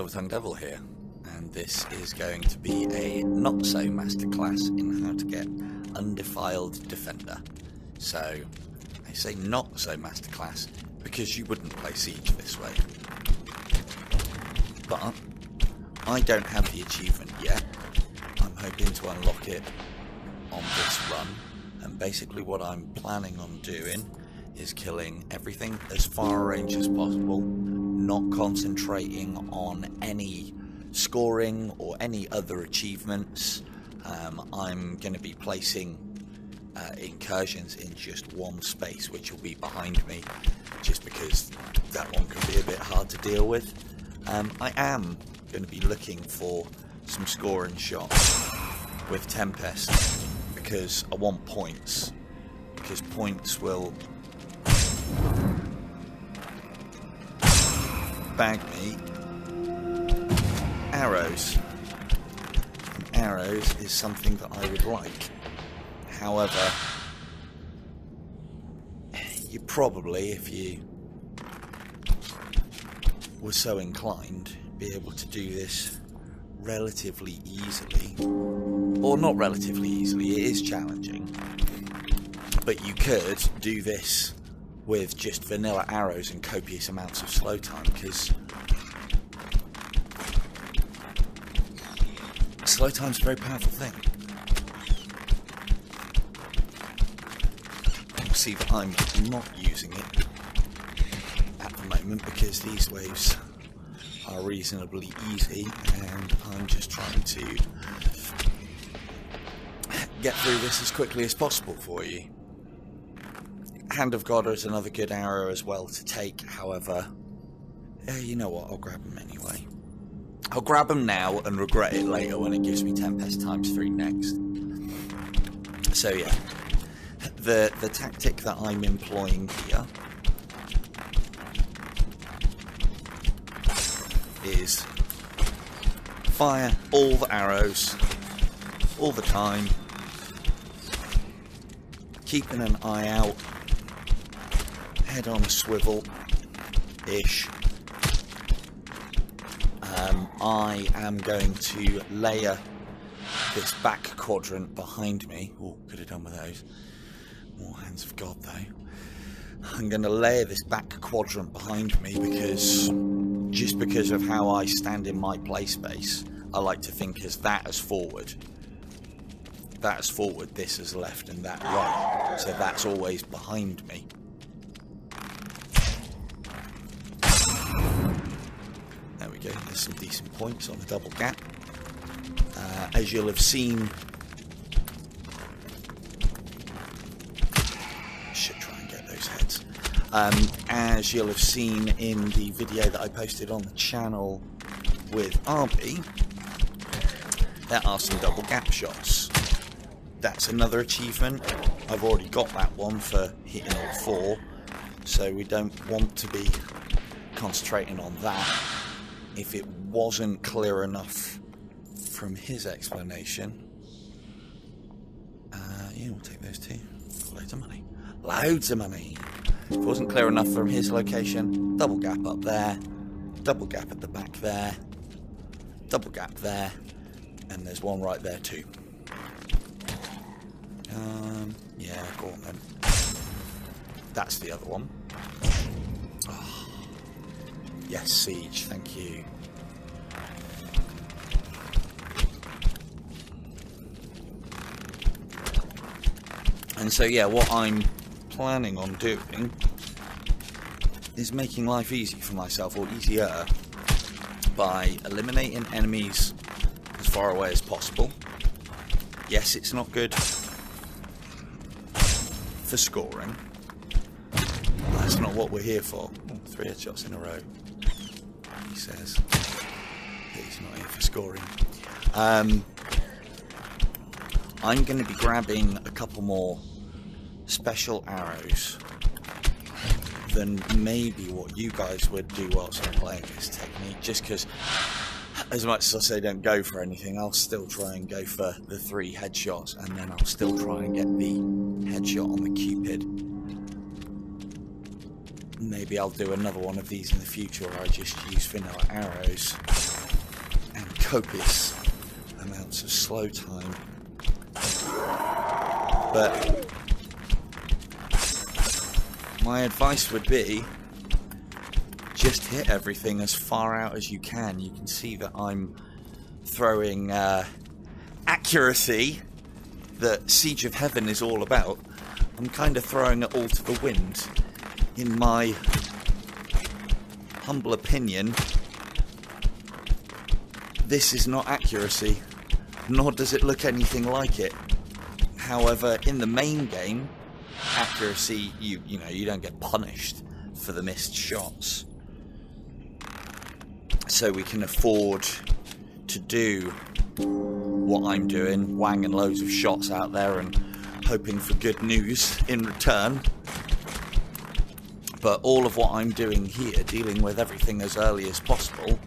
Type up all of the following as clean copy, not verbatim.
Silver-Tongued Devil here, and this is going to be a not-so masterclass in how to get Undefiled Defender. So, I say not-so masterclass because you wouldn't play Siege this way. But, I don't have the achievement yet. I'm hoping to unlock it on this run, and basically what I'm planning on doing is killing everything as far range as possible, not concentrating on any scoring or any other achievements. I'm going to be placing incursions in just one space, which will be behind me, just because that one can be a bit hard to deal with. I am going to be looking for some scoring shots with Tempest, because I want points, because points will bag me arrows. And arrows is something that I would like. However, you probably, if you were so inclined, be able to do this relatively easily. Or not relatively easily, it is challenging. But you could do this with just vanilla arrows and copious amounts of slow time, because slow time's a very powerful thing. You'll see that I'm not using it at the moment because these waves are reasonably easy, and I'm just trying to get through this as quickly as possible for you. Hand of God is another good arrow as well to take, however, you know what, I'll grab them anyway. I'll grab them now and regret it later when it gives me Tempest ×3 next. So yeah, the tactic that I'm employing here is fire all the arrows, all the time, keeping an eye out, head on a swivel-ish. I am going to layer this back quadrant behind me. Oh, could have done with those. More hands of God though. I'm going to layer this back quadrant behind me because, just because of how I stand in my play space, I like to think as that as forward. That as forward, this as left, and that right. So that's always behind me. There we go, there's some decent points on the double gap. As you'll have seen, should try and get those heads. As you'll have seen in the video that I posted on the channel with Arby, there are some double gap shots. That's another achievement. I've already got that one for hitting all 4, so we don't want to be concentrating on that. If it wasn't clear enough from his explanation, yeah, we'll take those two. Loads of money. Loads of money. If it wasn't clear enough from his location, double gap up there, double gap at the back there, double gap there, and there's one right there too. Yeah, go on then. That's the other one. Oh. Yes, Siege, thank you. And so yeah, what I'm planning on doing is making life easy for myself, or easier, by eliminating enemies as far away as possible. Yes, it's not good for scoring. That's not what we're here for. Oh, 3 headshots in a row. He says that he's not here for scoring. I'm going to be grabbing a couple more special arrows than maybe what you guys would do whilst I'm playing this technique, just because as much as I say don't go for anything, I'll still try and go for the 3 headshots, and then I'll still try and get the headshot on the Cupid. Maybe I'll do another one of these in the future where I just use vanilla arrows copious amounts of slow time. But my advice would be just hit everything as far out as you can. You can see that I'm throwing accuracy that Siege of Heaven is all about. I'm kind of throwing it all to the wind. In my humble opinion, this is not accuracy, nor does it look anything like it. However, in the main game, accuracy, you know, you don't get punished for the missed shots. So we can afford to do what I'm doing, wanging loads of shots out there and hoping for good news in return. But all of what I'm doing here, dealing with everything as early as possible,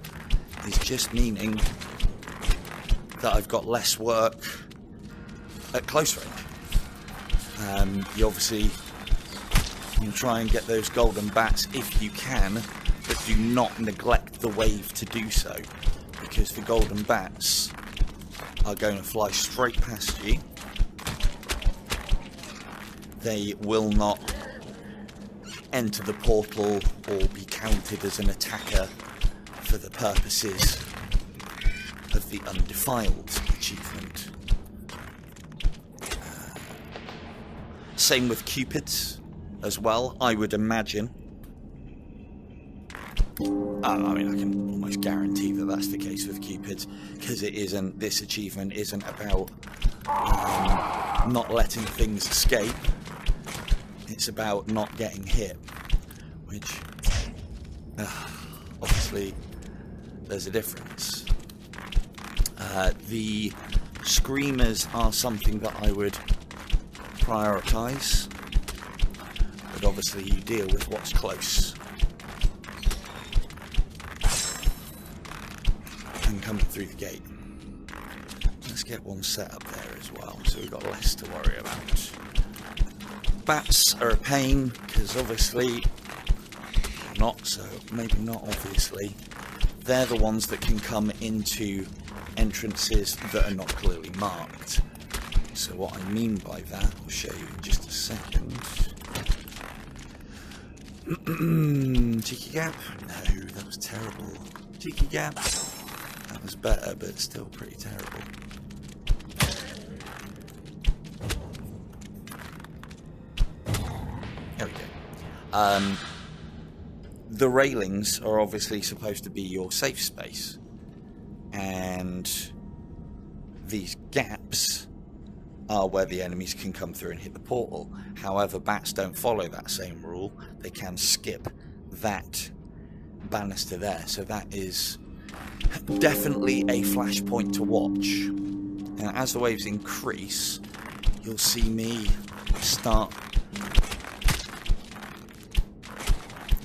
is just meaning that I've got less work at close range. You obviously can try and get those golden bats if you can, but do not neglect the wave to do so, because the golden bats are going to fly straight past you. They will not enter the portal or be counted as an attacker for the purposes of the Undefiled achievement. Same with Cupids as well, I would imagine. I mean, I can almost guarantee that that's the case with Cupids, because it isn't. This achievement isn't about not letting things escape. It's about not getting hit, which obviously there's a difference. The screamers are something that I would prioritise, but obviously you deal with what's close. And coming through the gate. Let's get one set up there as well, so we've got less to worry about. Bats are a pain, because obviously, not so, maybe not obviously, they're the ones that can come into entrances that are not clearly marked. So what I mean by that, I'll show you in just a second. Cheeky gap? No, that was terrible. Cheeky gap? That was better, but still pretty terrible. There we go. The railings are obviously supposed to be your safe space, and these gaps are where the enemies can come through and hit the portal. However, bats don't follow that same rule. They can skip that banister there, so that is definitely a flashpoint to watch. And as the waves increase, you'll see me start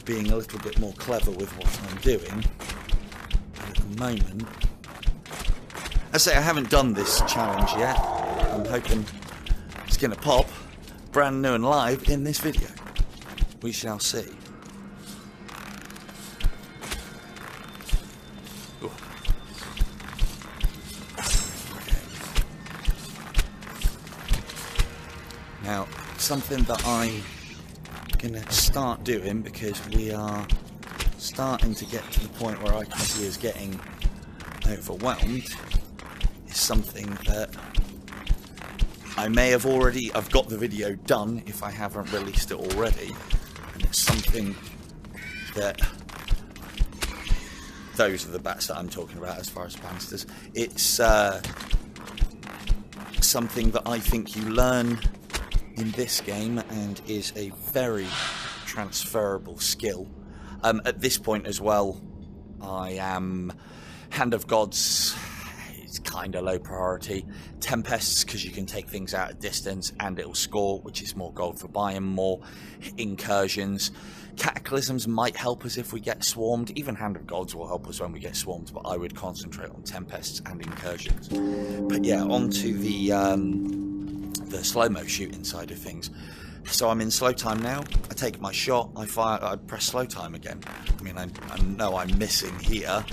being a little bit more clever with what I'm doing. But at the moment, I say I haven't done this challenge yet. I'm hoping it's going to pop brand new and live in this video. We shall see. Ooh. Okay. Now, something that I'm going to start doing, because we are starting to get to the point where I can see us getting overwhelmed, is something that I may have already, I've got the video done if I haven't released it already, and it's something that, those are the bats that I'm talking about as far as banisters. It's something that I think you learn in this game and is a very transferable skill. At this point as well, I am Hand of Gods. It's kind of low priority. Tempests, because you can take things out at distance and it'll score, which is more gold for buying, more incursions. Cataclysms might help us if we get swarmed. Even Hand of Gods will help us when we get swarmed, but I would concentrate on Tempests and incursions. But yeah, on to the slow-mo shooting side of things. So I'm in slow time now. I take my shot, I fire, I press slow time again. I mean, I know I'm missing here,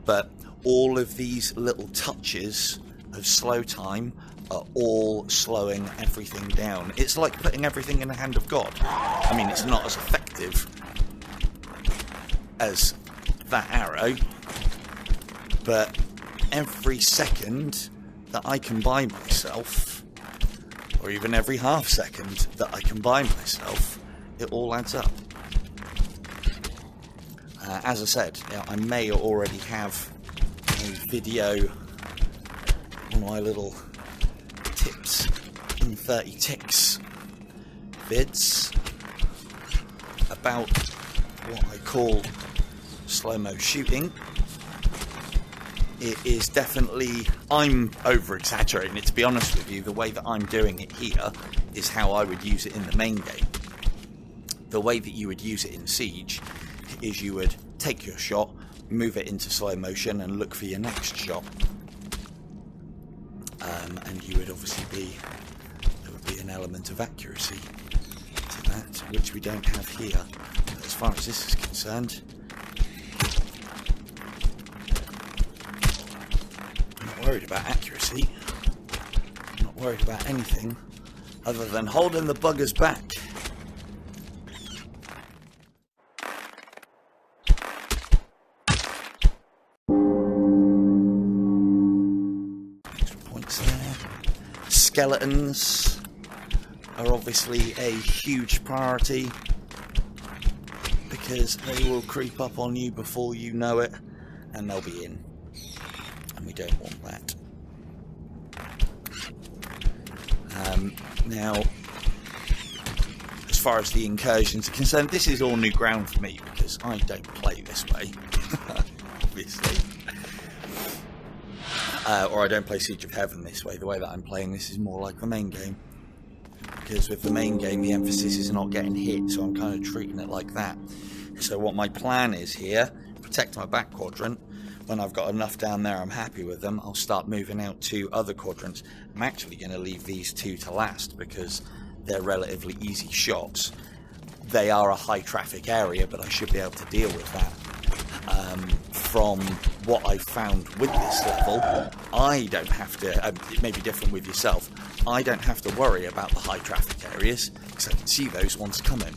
but all of these little touches of slow time are all slowing everything down. It's like putting everything in the hand of God. I mean, it's not as effective as that arrow, but every second that I can buy myself, or even every half second that I can buy myself, it all adds up. As I said, I may already have a video on my little tips in 30 ticks vids about what I call slow-mo shooting. It is definitely, I'm over-exaggerating it, to be honest with you. The way that I'm doing it here is how I would use it in the main game. The way that you would use it in Siege is you would take your shot, move it into slow motion and look for your next shot. And you would obviously there would be an element of accuracy to that, which we don't have here. But as far as this is concerned, I'm not worried about accuracy. I'm not worried about anything other than holding the buggers back. Skeletons are obviously a huge priority because they will creep up on you before you know it and they'll be in, and we don't want that. Now, as far as the incursions are concerned, this is all new ground for me because I don't play this way, obviously. Or I don't play Siege of Heaven this way. The way that I'm playing this is more like the main game. Because with the main game, the emphasis is not getting hit, so I'm kind of treating it like that. So what my plan is here, protect my back quadrant. When I've got enough down there, I'm happy with them, I'll start moving out to other quadrants. I'm actually going to leave these two to last because they're relatively easy shots. They are a high traffic area, but I should be able to deal with that. From what I've found with this level, I don't have to, it may be different with yourself, I don't have to worry about the high traffic areas because I can see those ones coming.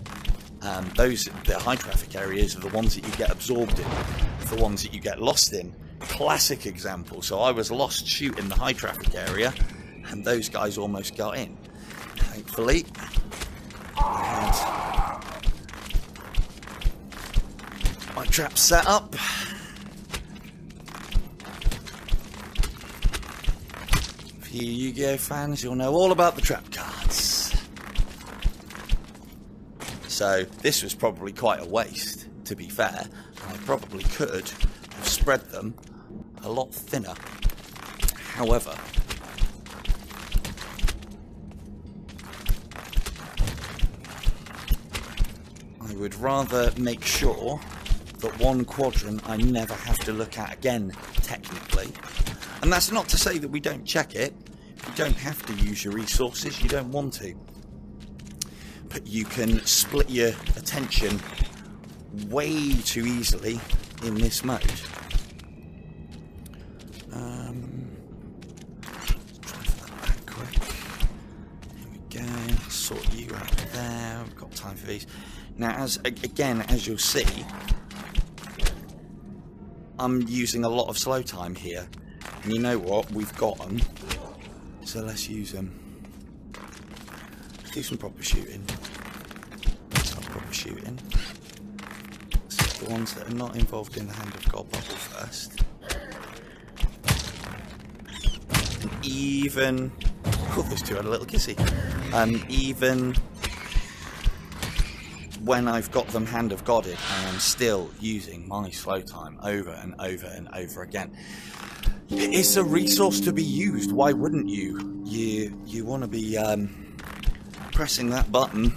The high traffic areas are the ones that you get absorbed in, the ones that you get lost in. Classic example, so I was lost shooting the high traffic area and those guys almost got in. Thankfully, I had my trap set up. For you Yu-Gi-Oh fans, you'll know all about the trap cards. So this was probably quite a waste, to be fair. I probably could have spread them a lot thinner. However, I would rather make sure that one quadrant I never have to look at again, technically. And that's not to say that we don't check it. You don't have to use your resources, you don't want to. But you can split your attention way too easily in this mode. Try for that back quick. Here we go, sort you out there, we've got time for these. Now, as you'll see, I'm using a lot of slow time here, and you know what? We've got them, so let's use them. Let's do some proper shooting. So the ones that are not involved in the Hand of God bubble first. And even, those two had a little kissy. Even when I've got them Hand of Godded, I am still using my slow time over and over and over again. It's a resource to be used. Why wouldn't you? You want to be pressing that button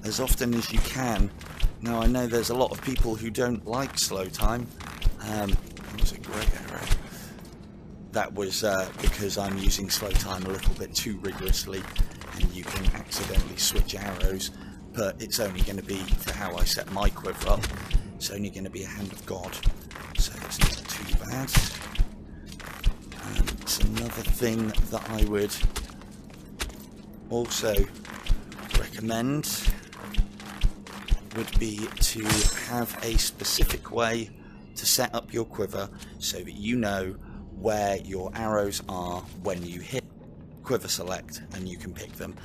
as often as you can. Now, I know there's a lot of people who don't like slow time. That was a great arrow. That was because I'm using slow time a little bit too rigorously, and you can accidentally switch arrows. But it's only going to be, for how I set my quiver up, it's only going to be a Hand of God, so it's not too bad. bad. It's another thing that I would also recommend would be to have a specific way to set up your quiver so that you know where your arrows are when you hit quiver select and you can pick them.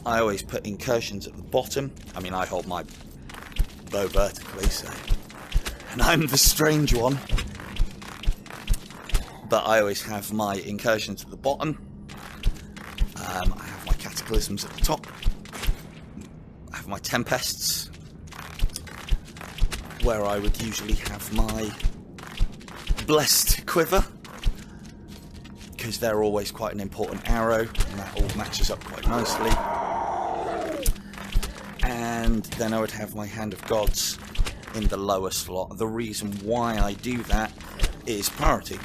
I always put incursions at the bottom. I mean, I hold my bow vertically, so, and I'm the strange one, but I always have my incursions at the bottom. I have my cataclysms at the top. I have my tempests, where I would usually have my blessed quiver, because they're always quite an important arrow, and that all matches up quite nicely. And then I would have my Hand of Gods in the lower slot. The reason why I do that is priority.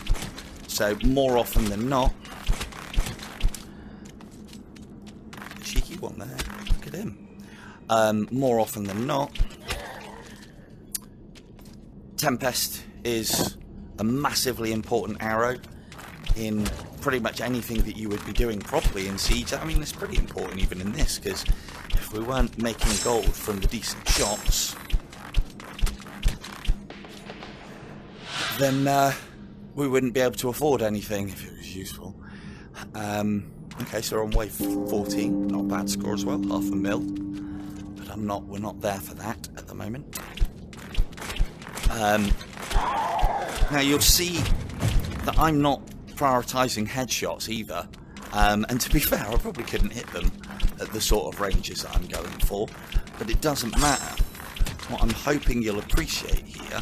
So more often than not, cheeky one there, look at him. More often than not, Tempest is a massively important arrow in pretty much anything that you would be doing properly in Siege. I mean, it's pretty important even in this, because if we weren't making gold from the decent shots, then we wouldn't be able to afford anything if it was useful. Okay, so we're on wave 14, not a bad score as well, 500,000, but we're not there for that at the moment. Now you'll see that I'm not prioritising headshots either, and to be fair, I probably couldn't hit them at the sort of ranges that I'm going for, but it doesn't matter. What I'm hoping you'll appreciate here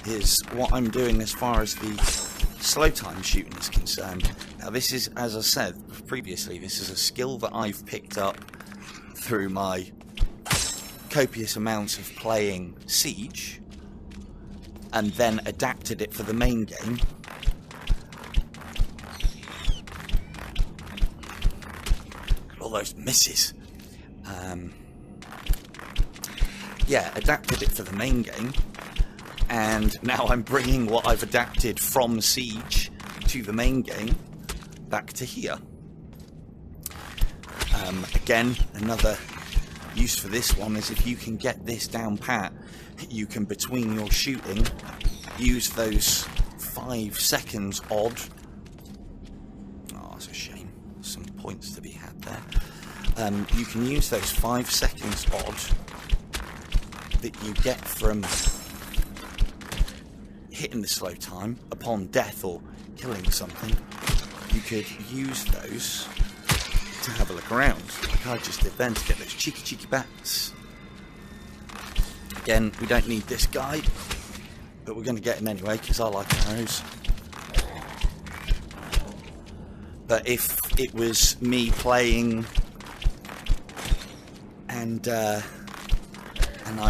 is what I'm doing as far as the slow time shooting is concerned. Now this is, as I said previously, this is a skill that I've picked up through my copious amounts of playing Siege, and then adapted it for the main game. All those misses. Yeah, adapted it for the main game, and now I'm bringing what I've adapted from Siege to the main game back to here. Again, another use for this one is if you can get this down pat, you can, between your shooting, use those 5 seconds odd. Oh, that's a shame. Some points to be had there. You can use those 5 seconds odd that you get from hitting the slow time upon death or killing something. You could use those to have a look around, like I just did then, to get those cheeky bats. Again, we don't need this guy, but we're going to get him anyway because I like arrows. But if it was me playing and I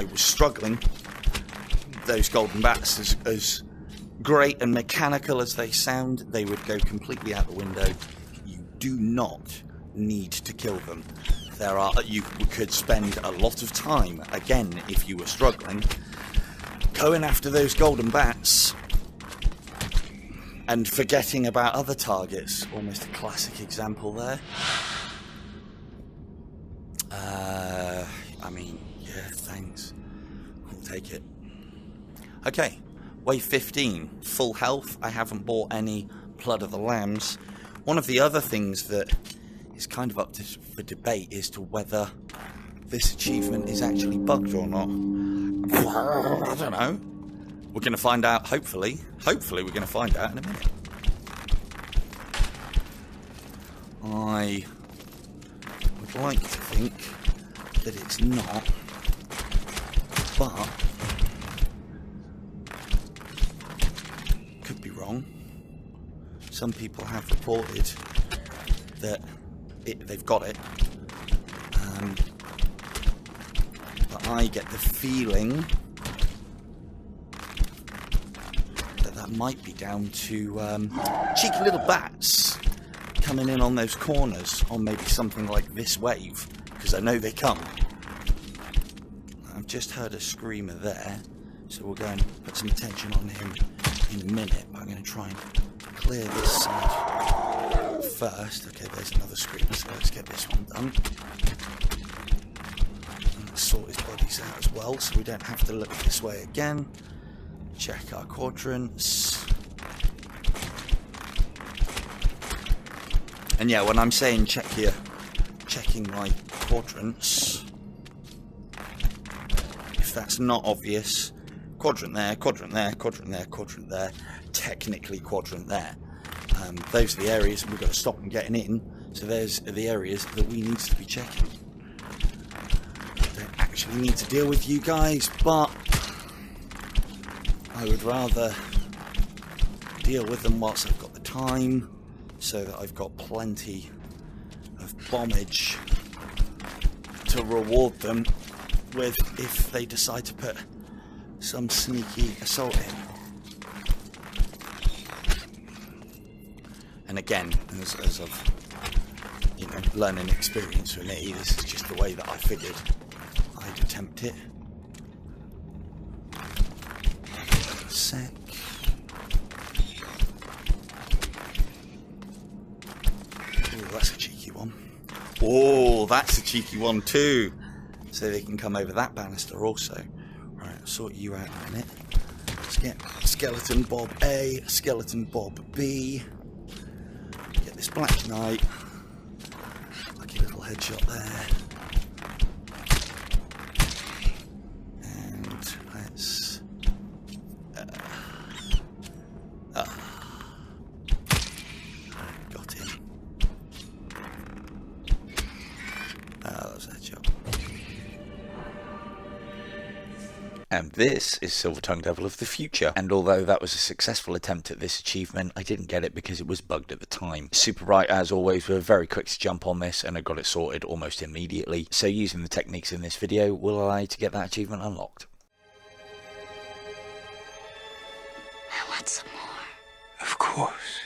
was struggling, those golden bats, as great and mechanical as they sound, they would go completely out the window. You do not need to kill them. You could spend a lot of time, again, if you were struggling, going after those golden bats and forgetting about other targets. Almost a classic example there. I mean, yeah, thanks. I'll take it. Okay, wave 15, full health. I haven't bought any Blood of the Lambs. One of the other things that is kind of up for debate as to whether this achievement is actually bugged or not. I don't know. We're going to find out, hopefully. Hopefully we're going to find out in a minute. I would like to think that it's not, but could be wrong. Some people have reported that they've got it, but I get the feeling that might be down to cheeky little bats coming in on those corners on maybe something like this wave, because I know they come. I've just heard a screamer there, so we'll go and put some attention on him in a minute, but I'm going to try and clear this side first. Okay, there's another screen, so let's get this one done. And let's sort his bodies out as well, so we don't have to look this way again. Check our quadrants. And yeah, when I'm saying check here, checking my quadrants, if that's not obvious, quadrant there, quadrant there, quadrant there, quadrant there, technically quadrant there. Those are the areas that we've got to stop them getting in, so there's the areas that we need to be checking. I don't actually need to deal with you guys, but I would rather deal with them whilst I've got the time, so that I've got plenty of bombage to reward them with if they decide to put some sneaky assault in. And again, as I've learning experience for me, this is just the way that I figured I'd attempt it. A sec. Oh, that's a cheeky one. Oh, that's a cheeky one too. So they can come over that banister also. Right, I'll sort you out in a minute. Let's get Skeleton Bob A, Skeleton Bob B. Get this Black Knight. Lucky little headshot there. And let's... got him. That was a headshot. And this is Silver Tongue Devil of the future, and although that was a successful attempt at this achievement, I didn't get it because it was bugged at the time. Super Bright, as always, were very quick to jump on this, and I got it sorted almost immediately, so using the techniques in this video will allow you to get that achievement unlocked. I want some more. Of course.